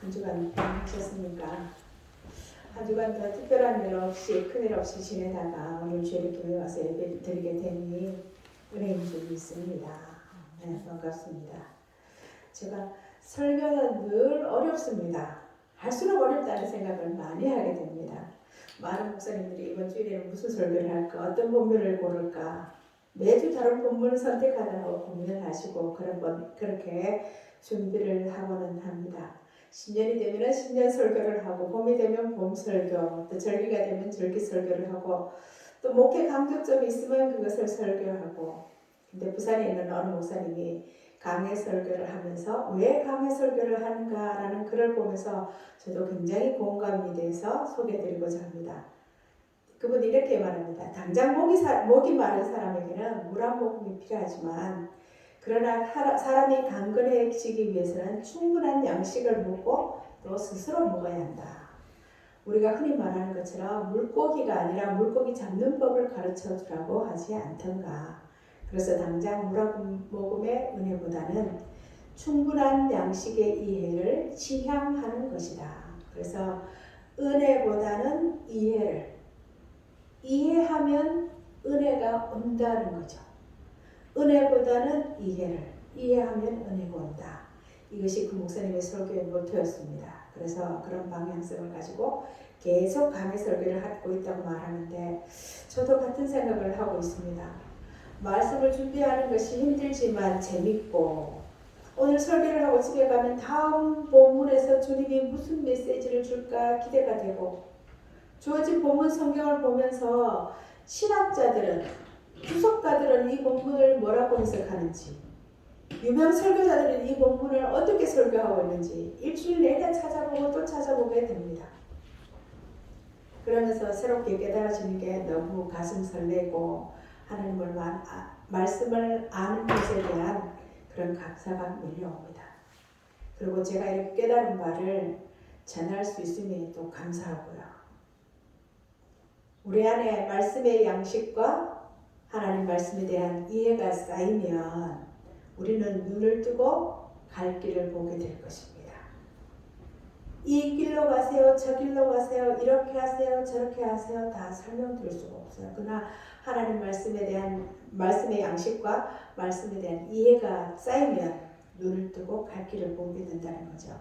한 주간 하셨습니까? 한 주간 더 특별한 일 없이 큰일 없이 지내다가 오늘 주일 교회 와서 예배를 드리게 되니 은혜인 줄 믿습니다. 네, 반갑습니다. 제가 설교는 늘 어렵습니다. 할수록 어렵다는 생각을 많이 하게 됩니다. 많은 목사님들이 이번 주일에는 무슨 설교를 할까, 어떤 본문을 고를까, 매주 다른 본문을 선택하느라고 고민을 하시고 그렇게 준비를 하고는 합니다. 신년이 되면 신년 설교를 하고, 봄이 되면 봄 설교, 또 절기가 되면 절기 설교를 하고, 또 목회 강조점이 있으면 그것을 설교하고. 근데 부산에 있는 어느 목사님이 강해 설교를 하면서 왜 강해 설교를 하는가라는 글을 보면서 저도 굉장히 공감이 돼서 소개해드리고자 합니다. 그분이 이렇게 말합니다. 당장 목이 마른 사람에게는 물 한 모금이 필요하지만, 그러나 사람이 강건해지기 위해서는 충분한 양식을 먹고 또 스스로 먹어야 한다. 우리가 흔히 말하는 것처럼 물고기가 아니라 물고기 잡는 법을 가르쳐 주라고 하지 않던가. 그래서 당장 물 한 모금의 은혜보다는 충분한 양식의 이해를 지향하는 것이다. 그래서 은혜보다는 이해하면 은혜가 온다는 거죠. 은혜보다는 이해하면 은혜가 온다. 이것이 그 목사님의 설교의 모토였습니다. 그래서 그런 방향성을 가지고 계속 강의 설교를 하고 있다고 말하는데, 저도 같은 생각을 하고 있습니다. 말씀을 준비하는 것이 힘들지만 재밌고, 오늘 설교를 하고 집에 가면 다음 본문에서 주님이 무슨 메시지를 줄까 기대가 되고, 주어진 본문 성경을 보면서 신학자들은, 주석가들은 이 본문을 뭐라고 해석하는지, 유명 설교자들은 이 본문을 어떻게 설교하고 있는지 일주일 내내 찾아보고 또 찾아보게 됩니다. 그러면서 새롭게 깨달아지는 게 너무 가슴 설레고, 하나님을 말씀을 아는 것에 대한 그런 감사가 밀려옵니다. 그리고 제가 이렇게 깨달은 바를 전할 수 있으니 또 감사하고요. 우리 안에 말씀의 양식과 하나님 말씀에 대한 이해가 쌓이면 우리는 눈을 뜨고 갈 길을 보게 될 것입니다. 이 길로 가세요, 저 길로 가세요, 이렇게 하세요, 저렇게 하세요, 다 설명드릴 수가 없어요. 그러나 하나님 말씀에 대한 말씀의 양식과 말씀에 대한 이해가 쌓이면 눈을 뜨고 갈 길을 보게 된다는 거죠.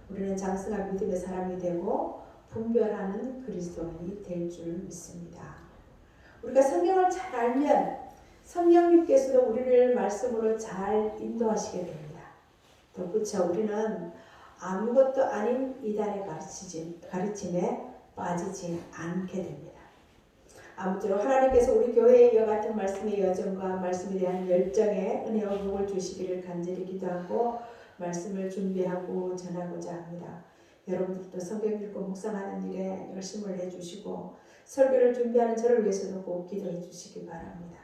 우리는 장성한 믿음의 사람이 되고 분별하는 그리스도인이 될 줄 믿습니다. 우리가 성경을 잘 알면 성령님께서도 우리를 말씀으로 잘 인도하시게 됩니다. 덧붙여 우리는 아무것도 아닌 이단의 가르침에 빠지지 않게 됩니다. 아무쪼록 하나님께서 우리 교회에 이와 같은 말씀의 여정과 말씀에 대한 열정에 은혜와 복을 주시기를 간절히 기도하고 말씀을 준비하고 전하고자 합니다. 여러분들도 성경 읽고 묵상하는 일에 열심을 해주시고 설교를 준비하는 저를 위해서도 꼭 기도해 주시기 바랍니다.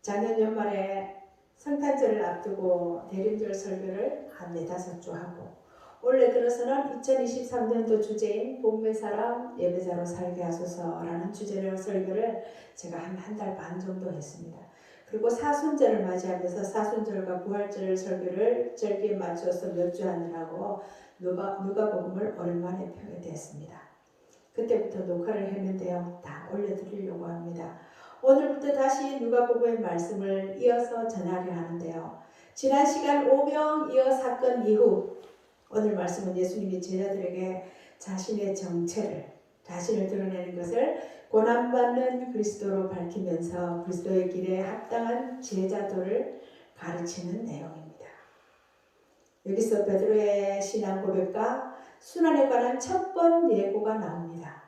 작년 연말에 성탄절을 앞두고 대림절 설교를 한 4-5주 하고, 올해 들어서는 2023년도 주제인 복음의 사람 예배자로 살게 하소서라는 주제로 설교를 제가 한 달 반 정도 했습니다. 그리고 사순절을 맞이하면서 사순절과 부활절 설교를 절기에 맞춰서 몇 주 하느라고 누가복음을 오랜만에 펴게 되었습니다. 그때부터 녹화를 했는데요. 다 올려드리려고 합니다. 오늘부터 다시 누가복음의 말씀을 이어서 전하려 하는데요. 지난 시간 오병이어 사건 이후 오늘 말씀은 예수님이 제자들에게 자신의 자신을 드러내는 것을 고난받는 그리스도로 밝히면서 그리스도의 길에 합당한 제자도를 가르치는 내용입니다. 여기서 베드로의 신앙 고백과 순환에 관한 첫 번 예고가 나옵니다.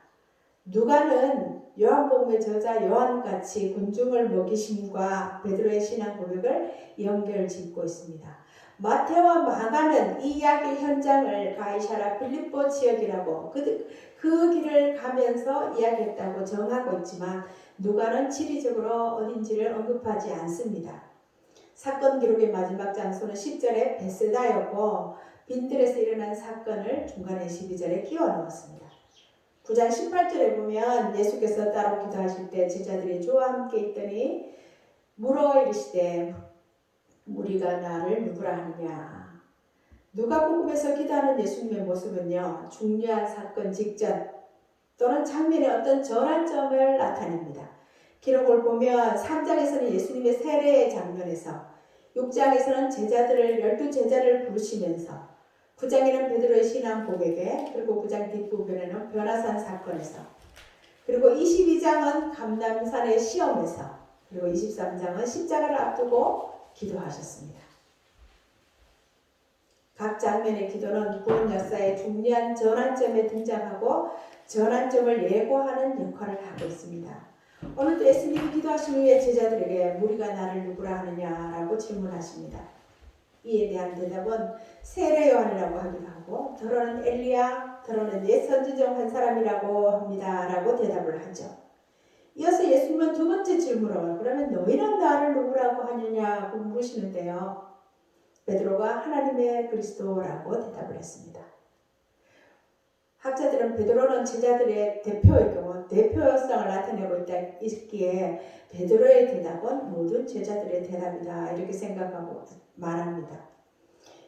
누가는 요한복음의 저자 요한같이 군중을 먹이심과 베드로의 신앙 고백을 연결짓고 있습니다. 마태와 마가는 이 이야기 현장을 가이사랴 빌립보 지역이라고 그 길을 가면서 이야기했다고 정하고 있지만, 누가는 지리적으로 어딘지를 언급하지 않습니다. 사건 기록의 마지막 장소는 10절에 베세다였고, 빈들에서 일어난 사건을 중간에 12절에 끼워 넣었습니다. 9장 18절에 보면 예수께서 따로 기도하실 때 제자들이 주와 함께 있더니 물어 이르시되 무리가 나를 누구라 하느냐. 누가복음에서 기도하는 예수님의 모습은요, 중요한 사건 직전 또는 장면의 어떤 전환점을 나타냅니다. 기록을 보면 3장에서는 예수님의 세례의 장면에서, 6장에서는 제자들을 12제자를 부르시면서, 9장에는 베드로의 신앙 고백에, 그리고 9장 뒷부분에는 변화산 사건에서, 그리고 22장은 감람산의 시험에서, 그리고 23장은 십자가를 앞두고 기도하셨습니다. 각 장면의 기도는 구원 역사의 중요한 전환점에 등장하고 전환점을 예고하는 역할을 하고 있습니다. 오늘도 예수님이 기도하신 후에 제자들에게 무리가 나를 누구라 하느냐라고 질문하십니다. 이에 대한 대답은 세례 요한이라고 하기도 하고, 더러는 엘리야, 더러는 옛 선지 중 한 사람이라고 합니다라고 대답을 하죠. 이어서 예수님은 두 번째 질문을, 그러면 너희는 나를 누구라고 하느냐고 물으시는데요. 베드로가 하나님의 그리스도라고 대답을 했습니다. 학자들은 베드로는 제자들의 대표이고 대표성을 나타내고 있기에 베드로의 대답은 모든 제자들의 대답이다 이렇게 생각하고 말합니다.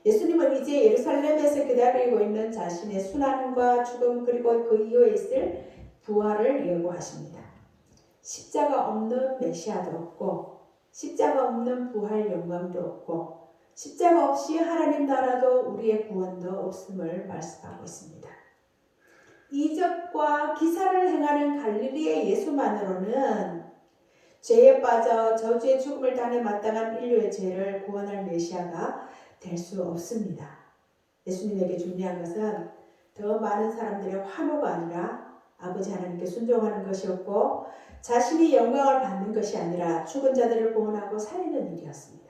예수님은 이제 예루살렘에서 기다리고 있는 자신의 순환과 죽음 그리고 그 이후에 있을 부활을 예고하십니다. 십자가 없는 메시아도 없고 십자가 없는 부활 영광도 없고 십자가 없이 하나님 나라도 우리의 구원도 없음을 말씀하고 있습니다. 이적과 기사를 행하는 갈릴리의 예수만으로는 죄에 빠져 저주의 죽음을 당해 마땅한 인류의 죄를 구원할 메시아가 될 수 없습니다. 예수님에게 중요한 것은 더 많은 사람들의 환호가 아니라 아버지 하나님께 순종하는 것이었고, 자신이 영광을 받는 것이 아니라 죽은 자들을 구원하고 살리는 일이었습니다.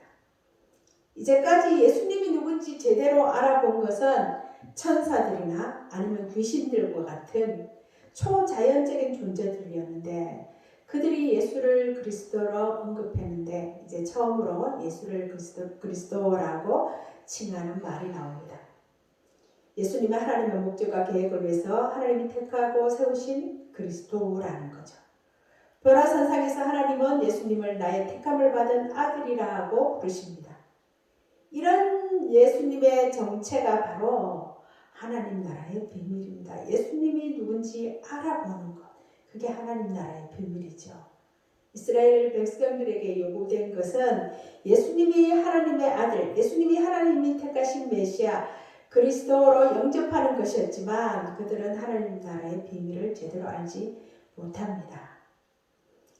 이제까지 예수님이 누군지 제대로 알아본 것은 천사들이나 아니면 귀신들과 같은 초자연적인 존재들이었는데, 그들이 예수를 그리스도로 언급했는데 이제 처음으로 예수를 그리스도라고 칭하는 말이 나옵니다. 예수님은 하나님의 목적과 계획을 위해서 하나님이 택하고 세우신 그리스도라는 거죠. 변화산상에서 하나님은 예수님을 나의 택함을 받은 아들이라고 부르십니다. 이런 예수님의 정체가 바로 하나님 나라의 비밀입니다. 예수님이 누군지 알아보는 것, 그게 하나님 나라의 비밀이죠. 이스라엘 백성들에게 요구된 것은 예수님이 하나님의 아들, 예수님이 하나님이 택하신 메시아 그리스도로 영접하는 것이었지만 그들은 하나님 나라의 비밀을 제대로 알지 못합니다.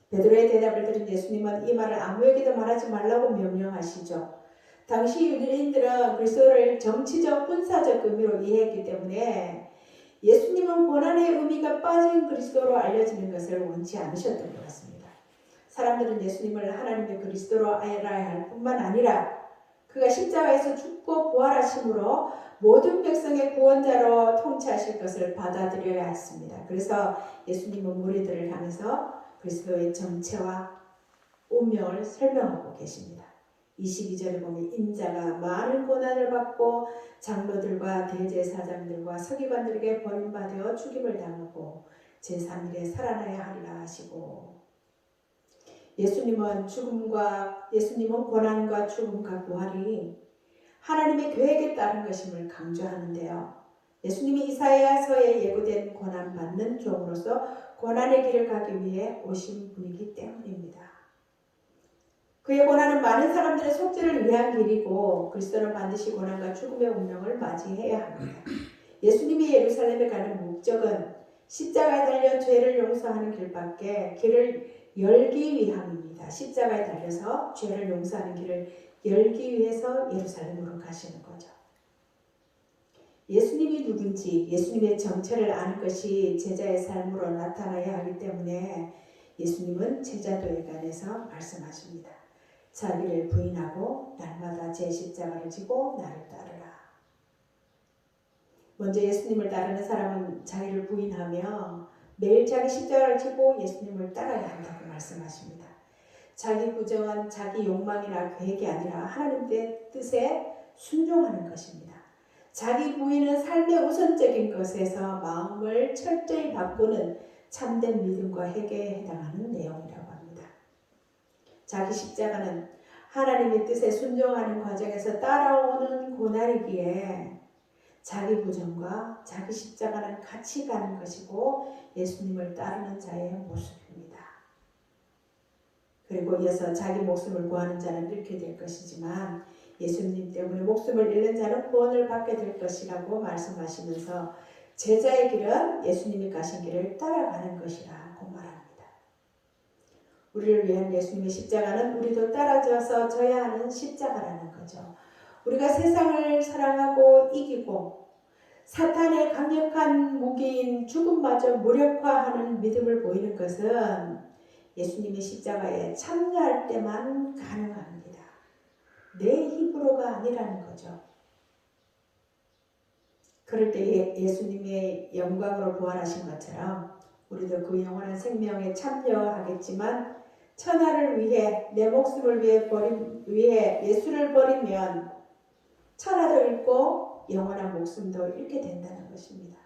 베드로의 대답을 들은 예수님은 이 말을 아무에게도 말하지 말라고 명령하시죠. 당시 유대인들은 그리스도를 정치적, 군사적 의미로 이해했기 때문에 예수님은 고난의 의미가 빠진 그리스도로 알려지는 것을 원치 않으셨던 것 같습니다. 사람들은 예수님을 하나님의 그리스도로 알아야 할 뿐만 아니라 그가 십자가에서 죽고 부활하심으로 모든 백성의 구원자로 통치하실 것을 받아들여야 했습니다. 그래서 예수님은 무리들을 향해서 그리스도의 정체와 운명을 설명하고 계십니다. 22절에 보면 인자가 많은 고난을 받고 장로들과 대제사장들과 서기관들에게 버림받아 죽임을 당하고 제3일에 살아나야 하리라 하시고, 예수님은 고난과 죽음과 부활이 하나님의 계획에 따른 것임을 강조하는데요. 예수님이 이사야서에 예고된 고난받는 종으로서 고난의 길을 가기 위해 오신 분이기 때문입니다. 그의 고난은 많은 사람들의 속죄를 위한 길이고 그리스도는 반드시 고난과 죽음의 운명을 맞이해야 합니다. 예수님이 예루살렘에 가는 목적은 십자가에 달려 죄를 용서하는 길밖에 길을 열기 위함입니다. 십자가에 달려서 죄를 용서하는 길을 열기 위해서 예루살렘으로 가시는 거죠. 예수님이 누군지 예수님의 정체를 아는 것이 제자의 삶으로 나타나야 하기 때문에 예수님은 제자도에 관해서 말씀하십니다. 자기를 부인하고 날마다 제 십자가를 지고 나를 따르라. 먼저 예수님을 따르는 사람은 자기를 부인하며 매일 자기 십자가를 지고 예수님을 따라야 한다고 말씀하십니다. 자기 부정은 자기 욕망이나 계획이 아니라 하나님의 뜻에 순종하는 것입니다. 자기 부인은 삶의 우선적인 것에서 마음을 철저히 바꾸는 참된 믿음과 회개에 해당하는 내용이라고 합니다. 자기 십자가는 하나님의 뜻에 순종하는 과정에서 따라오는 고난이기에 자기 부정과 자기 십자가는 같이 가는 것이고 예수님을 따르는 자의 모습입니다. 그리고 이어서 자기 목숨을 구하는 자는 잃게 될 것이지만 예수님 때문에 목숨을 잃는 자는 구원을 받게 될 것이라고 말씀하시면서 제자의 길은 예수님이 가신 길을 따라가는 것이라고 말합니다. 우리를 위한 예수님의 십자가는 우리도 따라져서 져야 하는 십자가라는 거죠. 우리가 세상을 사랑하고 이기고 사탄의 강력한 무기인 죽음마저 무력화하는 믿음을 보이는 것은 예수님의 십자가에 참여할 때만 가능합니다. 내 힘으로가 아니라는 거죠. 그럴 때 예수님의 영광으로 부활하신 것처럼 우리도 그 영원한 생명에 참여하겠지만 천하를 위해 내 목숨을 위해 예수를 버리면 천하도 잃고 영원한 목숨도 잃게 된다는 것입니다.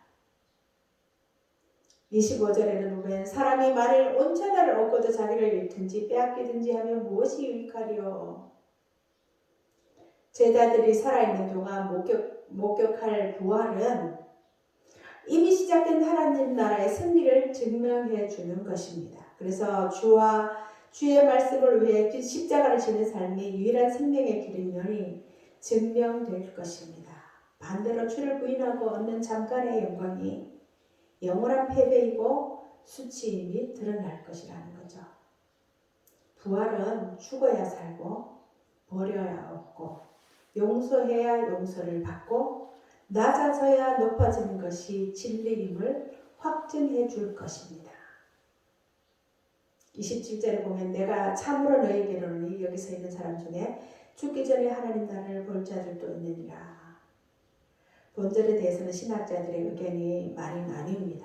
25절에는 보면 사람이 만일 온 천하를 얻고도 자기를 잃든지 빼앗기든지 하면 무엇이 유익하리요. 제자들이 살아있는 동안 목격할 부활은 이미 시작된 하나님 나라의 승리를 증명해 주는 것입니다. 그래서 주의 말씀을 위해 십자가를 지는 삶이 유일한 생명의 길임이 증명될 것입니다. 반대로 주를 부인하고 얻는 잠깐의 영광이 영원한 패배이고 수치임이 드러날 것이라는 거죠. 부활은 죽어야 살고 버려야 얻고 용서해야 용서를 받고 낮아져야 높아지는 것이 진리임을 확증해 줄 것입니다. 27절에 보면 내가 참으로 너희에게 이르노니 여기 서 있는 사람 중에 죽기 전에 하나님 나라를 볼 자들도 있느니라. 본절에 대해서는 신학자들의 의견이 많이 나뉩니다.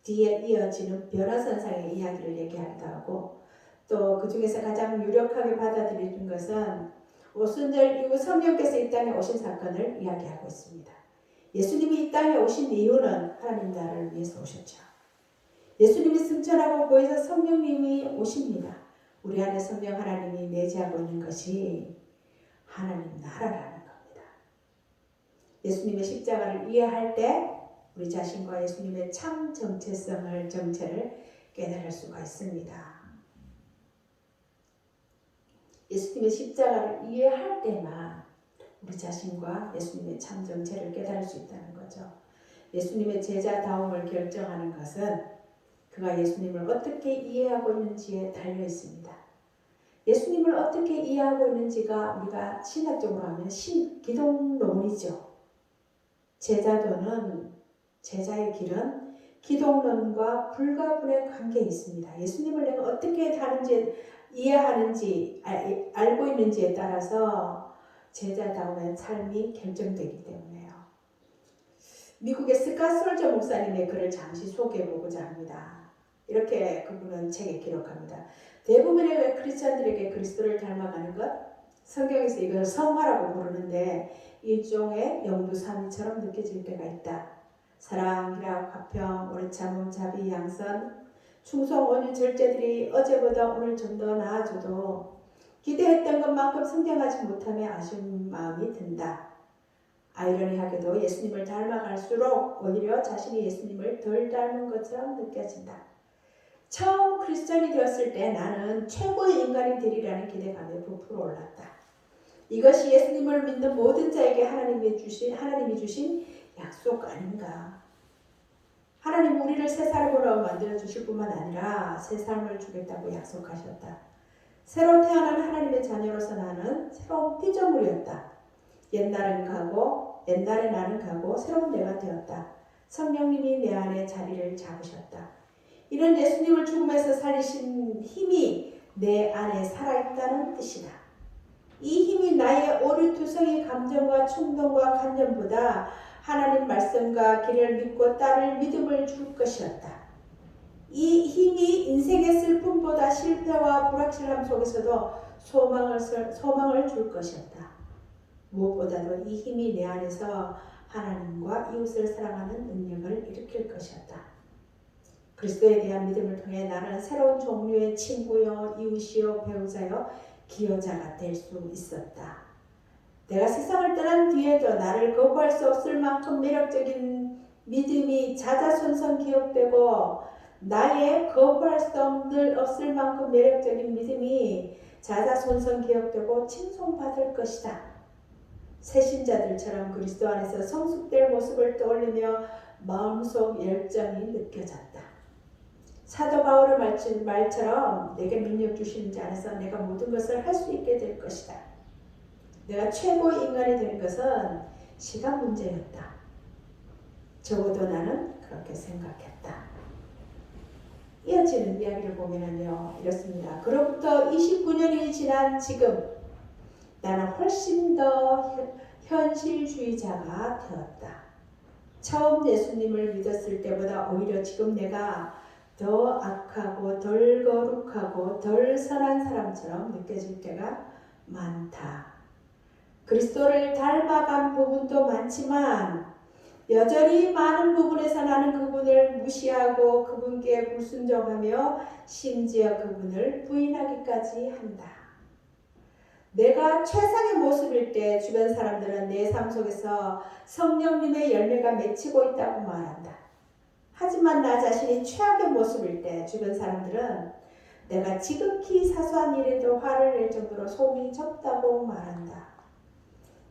뒤에 이어지는 변화선상의 이야기를 얘기하기도 하고 또 그 중에서 가장 유력하게 받아들이는 것은 오순절 이후 성령께서 이 땅에 오신 사건을 이야기하고 있습니다. 예수님이 이 땅에 오신 이유는 하나님 나라를 위해서 오셨죠. 예수님이 승천하고 보혜사 성령님이 오십니다. 우리 안에 성령 하나님이 내재하고 있는 것이 하나님 나라라는 겁니다. 예수님의 십자가를 이해할 때 우리 자신과 예수님의 참 정체를 깨달을 수가 있습니다. 예수님의 십자가를 이해할 때만 우리 자신과 예수님의 참 정체를 깨달을 수 있다는 거죠. 예수님의 제자다움을 결정하는 것은 그가 예수님을 어떻게 이해하고 있는지에 달려 있습니다. 예수님을 어떻게 이해하고 있는지가 우리가 신학적으로 하면 기독론이죠. 제자의 길은 기독론과 불가분의 관계에 있습니다. 예수님을 내가 어떻게 하는지 이해하는지 알고 있는지에 따라서 제자다움의 삶이 결정되기 때문에요. 미국의 스캇 솔저 목사님의 글을 잠시 소개해보고자 합니다. 이렇게 그분은 책에 기록합니다. 대부분의 크리스천들에게 그리스도를 닮아가는 것, 성경에서 이걸 성화라고 부르는데 일종의 영두삼위처럼 느껴질 때가 있다. 사랑, 희락, 화평, 오래 참음, 자비, 양선, 충성, 온유, 절제들이 어제보다 오늘 좀 더 나아져도 기대했던 것만큼 성장하지 못함에 아쉬운 마음이 든다. 아이러니하게도 예수님을 닮아갈수록 오히려 자신이 예수님을 덜 닮은 것처럼 느껴진다. 처음 크리스천이 되었을 때 나는 최고의 인간이 되리라는 기대감에 부풀어 올랐다. 이것이 예수님을 믿는 모든 자에게 하나님이 주신 약속 아닌가. 하나님 우리를 새 사람으로 만들어 주실 뿐만 아니라 새 삶을 주겠다고 약속하셨다. 새로 태어난 하나님의 자녀로서 나는 새로운 피조물이었다. 옛날에 나는 가고 새로운 내가 되었다. 성령님이 내 안에 자리를 잡으셨다. 이런 예수님을 죽음에서 살리신 힘이 내 안에 살아있다는 뜻이다. 이 힘이 나의 오류투성이 감정과 충동과 관념보다 하나님 말씀과 길을 믿고 따를 믿음을 줄 것이었다. 이 힘이 인생의 슬픔보다 실패와 불확실함 속에서도 소망을 줄 것이었다. 무엇보다도 이 힘이 내 안에서 하나님과 이웃을 사랑하는 능력을 일으킬 것이었다. 그리스도에 대한 믿음을 통해 나는 새로운 종류의 친구요, 이웃이요, 배우자요, 기여자가 될 수 있었다. 내가 세상을 떠난 뒤에도 나를 거부할 수 없을 만큼 매력적인 믿음이 자자손손 기억되고 나의 거부할 수 없을 만큼 매력적인 믿음이 자자손손 기억되고 칭송받을 것이다. 새신자들처럼 그리스도 안에서 성숙될 모습을 떠올리며 마음속 열정이 느껴졌다. 사도 바울의 말처럼 내게 능력 주시는 자 안에서 내가 모든 것을 할 수 있게 될 것이다. 내가 최고의 인간이 되는 것은 시간 문제였다. 적어도 나는 그렇게 생각했다. 이어지는 이야기를 보면요 이렇습니다. 그로부터 29년이 지난 지금 나는 훨씬 더 현실주의자가 되었다. 처음 예수님을 믿었을 때보다 오히려 지금 내가 더 악하고 덜 거룩하고 덜 선한 사람처럼 느껴질 때가 많다. 그리스도를 닮아간 부분도 많지만 여전히 많은 부분에서 나는 그분을 무시하고 그분께 불순종하며 심지어 그분을 부인하기까지 한다. 내가 최상의 모습일 때 주변 사람들은 내 삶 속에서 성령님의 열매가 맺히고 있다고 말한다. 하지만 나 자신이 최악의 모습일 때 주변 사람들은 내가 지극히 사소한 일에도 화를 낼 정도로 속이 좁다고 말한다.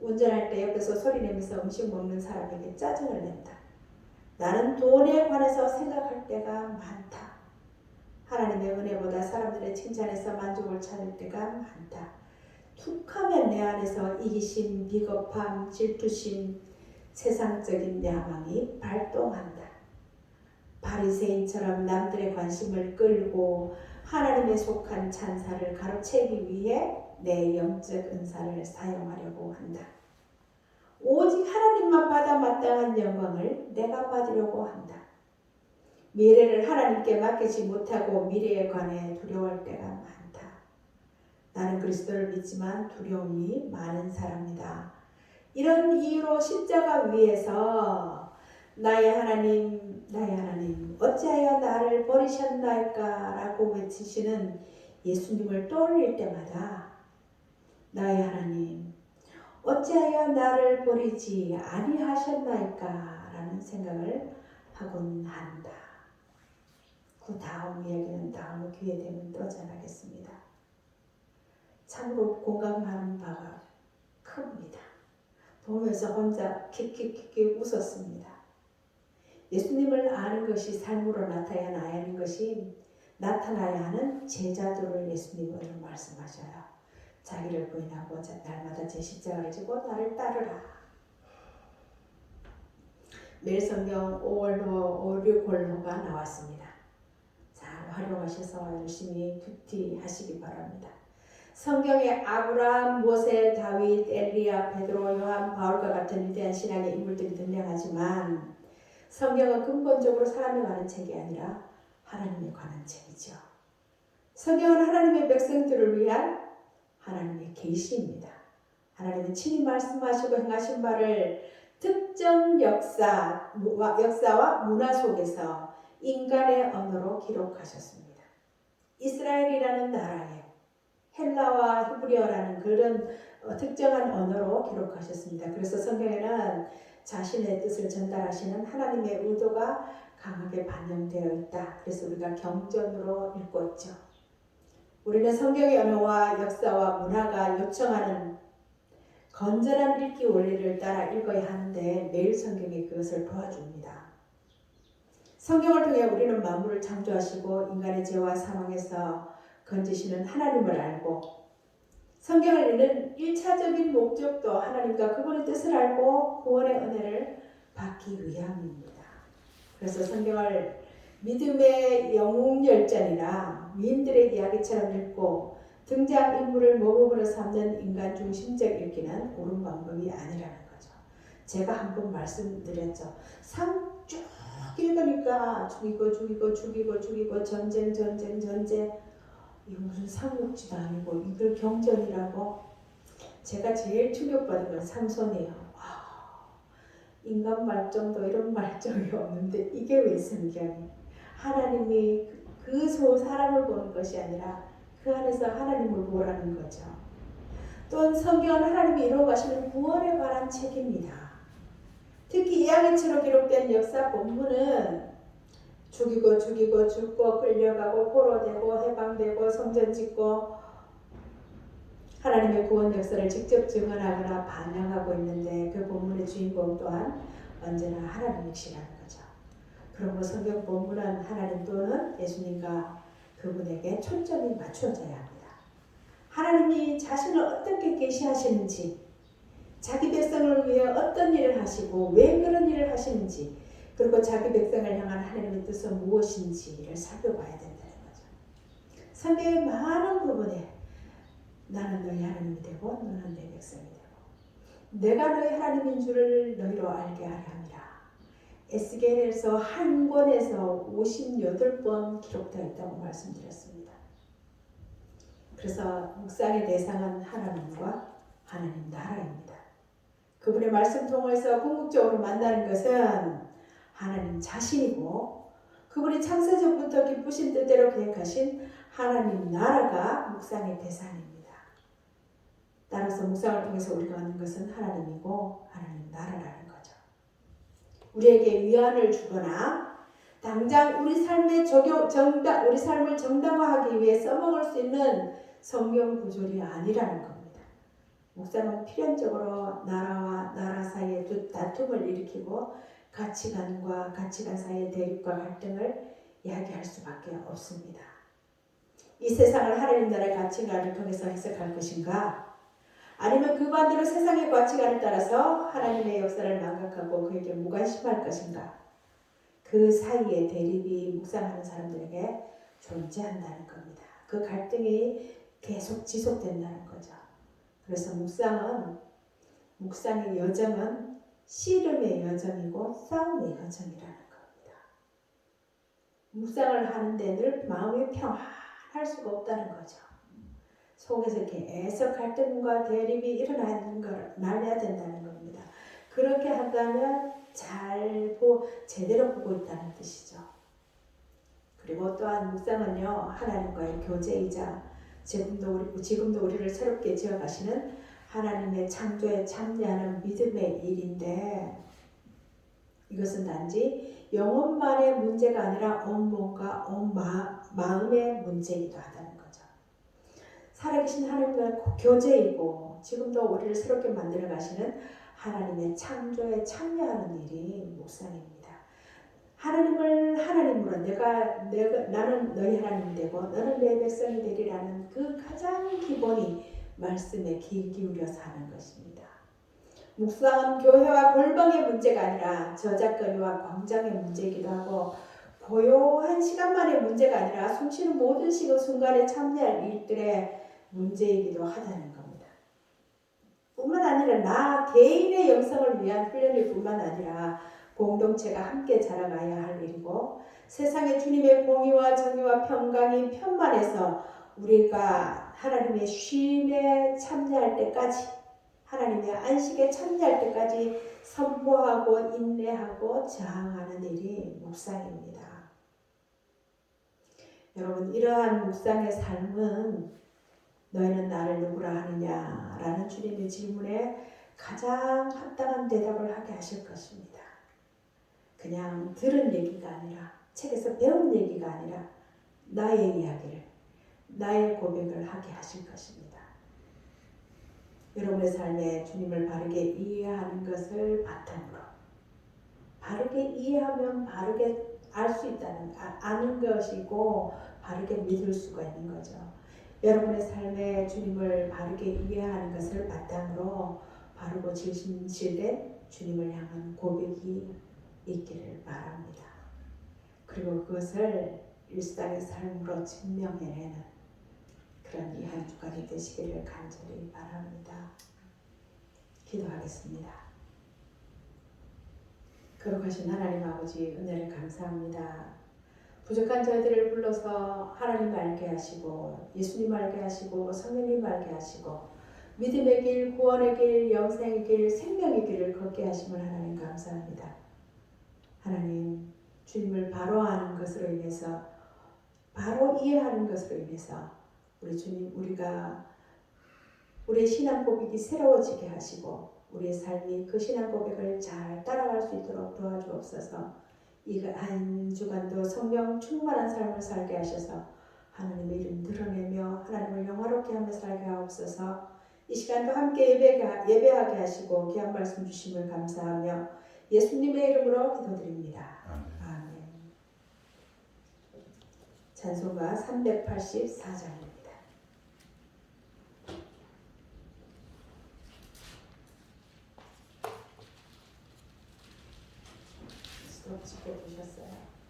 운전할 때 옆에서 소리내면서 음식 먹는 사람에게 짜증을 낸다. 나는 돈에 관해서 생각할 때가 많다. 하나님의 은혜보다 사람들의 칭찬에서 만족을 찾을 때가 많다. 툭하면 내 안에서 이기심, 비겁함, 질투심, 세상적인 야망이 발동한다. 바리새인처럼 남들의 관심을 끌고 하나님에 속한 찬사를 가로채기 위해 내 영적 은사를 사용하려고 한다. 오직 하나님만 받아 마땅한 영광을 내가 받으려고 한다. 미래를 하나님께 맡기지 못하고 미래에 관해 두려워할 때가 많다. 나는 그리스도를 믿지만 두려움이 많은 사람이다. 이런 이유로 십자가 위에서 나의 하나님, 나의 하나님, 어찌하여 나를 버리셨나이까 라고 외치시는 예수님을 떠올릴 때마다 나의 하나님, 어찌하여 나를 버리지 아니하셨나이까 라는 생각을 하곤 한다. 그 다음 이야기는 다음 기회 되면 또 전하겠습니다. 참으로 공감하는 바가 큽니다. 보면서 혼자 킥킥킥 웃었습니다. 예수님을 아는 것이 삶으로 나타나야 하는 것이 나타나야 하는 제자들을 예수님은 말씀하셔요. 자기를 부인하고 날마다 제 십자가를 지고 나를 따르라. 매일 성경 5월호, 5, 6월호가 나왔습니다. 잘 활용하셔서 열심히 큐티 하시기 바랍니다. 성경에 아브라함, 모세, 다윗, 엘리야, 베드로, 요한, 바울과 같은 위대한 신앙의 인물들이 등장하지만 성경은 근본적으로 사람에 관한 책이 아니라 하나님에 관한 책이죠. 성경은 하나님의 백성들을 위한 하나님의 계시입니다. 하나님은 친히 말씀하시고 행하신 바를 특정 역사와 문화 속에서 인간의 언어로 기록하셨습니다. 이스라엘이라는 나라에 헬라와 히브리어라는 그런 특정한 언어로 기록하셨습니다. 그래서 성경에는 자신의 뜻을 전달하시는 하나님의 의도가 강하게 반영되어 있다. 그래서 우리가 경전으로 읽고 있죠. 우리는 성경의 언어와 역사와 문화가 요청하는 건전한 읽기 원리를 따라 읽어야 하는데 매일 성경이 그것을 도와줍니다. 성경을 통해 우리는 만물을 창조하시고 인간의 죄와 사망에서 건지시는 하나님을 알고 성경을 읽는 1차적인 목적도 하나님과 그분의 뜻을 알고 구원의 은혜를 받기 위함입니다. 그래서 성경을 믿음의 영웅열전이나 위인들의 이야기처럼 읽고 등장인물을 모범으로 삼는 인간 중심적 읽기는 옳은 방법이 아니라는 거죠. 제가 한번 말씀드렸죠. 쭉 읽으니까 죽이고 전쟁 이거 무슨 삼국지도 아니고 이걸 경전이라고. 제가 제일 충격받은 건 삼손이에요. 인간 말정도 이런 말정이 없는데 이게 왜 성경이 하나님이 그 사람을 보는 것이 아니라 그 안에서 하나님을 보라는 거죠. 또한 성경은 하나님이 이루어 가시는 구원에 관한 책입니다. 특히 이야기처럼 기록된 역사 본문은 죽고 끌려가고 포로되고 해방되고 성전 짓고 하나님의 구원 역사를 직접 증언하거나 반영하고 있는데 그 본문의 주인공 또한 언제나 하나님이시라는 거죠. 그러므로 성경 본문은 하나님 또는 예수님과 그분에게 초점이 맞춰져야 합니다. 하나님이 자신을 어떻게 계시하시는지, 자기 백성을 위해 어떤 일을 하시고 왜 그런 일을 하시는지, 그리고 자기 백성을 향한 하나님의 뜻은 무엇인지를 살펴봐야 된다는 거죠. 성경의 많은 부분에 나는 너희 하나님이 되고 너는 내 백성이 되고 내가 너희 하나님인 줄을 너희로 알게 하려 함이라. 에스겔에서 한 권에서 58번 기록되어 있다고 말씀드렸습니다. 그래서 묵상의 대상은 하나님과 하나님 나라입니다. 그분의 말씀 통해서 궁극적으로 만나는 것은 하나님 자신이고 그분이 창세전부터 기쁘신 뜻대로 계획하신 하나님 나라가 묵상의 대상입니다. 따라서 묵상을 통해서 우리가 얻는 것은 하나님이고 하나님 나라라는 거죠. 우리에게 위안을 주거나 당장 우리 삶의 우리 삶을 정당화하기 위해 써먹을 수 있는 성경 구절이 아니라는 겁니다. 묵상은 필연적으로 나라와 나라 사이의 다툼을 일으키고 가치관과 가치관 사이의 대립과 갈등을 이야기할 수밖에 없습니다. 이 세상을 하나님 나라의 가치관을 통해서 해석할 것인가? 아니면 그 반대로 세상의 가치관을 따라서 하나님의 역사를 망각하고 그에게 무관심할 것인가? 그 사이의 대립이 묵상하는 사람들에게 존재한다는 겁니다. 그 갈등이 계속 지속된다는 거죠. 그래서 묵상의 여정은 씨름의 여정이고 싸움의 여정이라는 겁니다. 묵상을 하는데 늘 마음이 평안할 수가 없다는 거죠. 속에서 계속 갈등과 대립이 일어나야 된다는 겁니다. 그렇게 한다면 제대로 보고 있다는 뜻이죠. 그리고 또한 묵상은요, 하나님과의 교제이자 지금도 우리를 새롭게 지어가시는 하나님의 창조에 참여하는 믿음의 일인데 이것은 단지 영혼만의 문제가 아니라 온 몸과 온 마음의 문제이기도 하다는 거죠. 살아계신 하나님과의 교제이고 지금도 우리를 새롭게 만들어 가시는 하나님의 창조에 참여하는 일이 묵상입니다. 하나님을 하나님으로 나는 너희 하나님이 되고 너는 내 백성이 되리라는 그 가장 기본이 말씀에 귀 기울여서 하는 것입니다. 묵상은 교회와 골방의 문제가 아니라 저작거리와 광장의 문제이기도 하고 고요한 시간만의 문제가 아니라 숨쉬는 모든 순간에 참여할 일들의 문제이기도 하다는 겁니다. 뿐만 아니라 나 개인의 영성을 위한 훈련일 뿐만 아니라 공동체가 함께 자라가야 할 일이고 세상의 주님의 공의와 정의와 평강이 편만해서 우리가 하나님의 쉼에 참여할 때까지 하나님의 안식에 참여할 때까지 선포하고 인내하고 저항하는 일이 묵상입니다. 여러분 이러한 묵상의 삶은 너희는 나를 누구라 하느냐 라는 주님의 질문에 가장 합당한 대답을 하게 하실 것입니다. 그냥 들은 얘기가 아니라 책에서 배운 얘기가 아니라 나의 이야기를 나의 고백을 하게 하실 것입니다. 여러분의 삶에 주님을 바르게 이해하는 것을 바탕으로 바르게 이해하면 바르게 알 수 있다는 아는 것이고 바르게 믿을 수가 있는 거죠. 여러분의 삶에 주님을 바르게 이해하는 것을 바탕으로 바르고 진실된 주님을 향한 고백이 있기를 바랍니다. 그리고 그것을 일상의 삶으로 증명해내는 그런 이 한 주간이 되시기를 간절히 바랍니다. 기도하겠습니다. 거룩하신 하나님 아버지 은혜를 감사합니다. 부족한 저희들을 불러서 하나님 알게 하시고 예수님 알게 하시고 성령님 알게 하시고 믿음의 길, 구원의 길, 영생의 길, 생명의 길을 걷게 하심을 하나님 감사합니다. 하나님 주님을 바로 아는 것으로 인해서 바로 이해하는 것으로 인해서 우리 주님 우리가 우리의 신앙 고백이 새로워지게 하시고 우리의 삶이 그 신앙 고백을 잘 따라갈 수 있도록 도와주옵소서. 이 한 주간도 성령 충만한 삶을 살게 하셔서 하나님의 이름 드러내며 하나님을 영화롭게 하며 살게 하옵소서. 이 시간도 함께 예배하게 하시고 귀한 말씀 주심을 감사하며 예수님의 이름으로 기도드립니다. 아멘. 찬송가 384장입니다. 스톱 지켜주셨어요.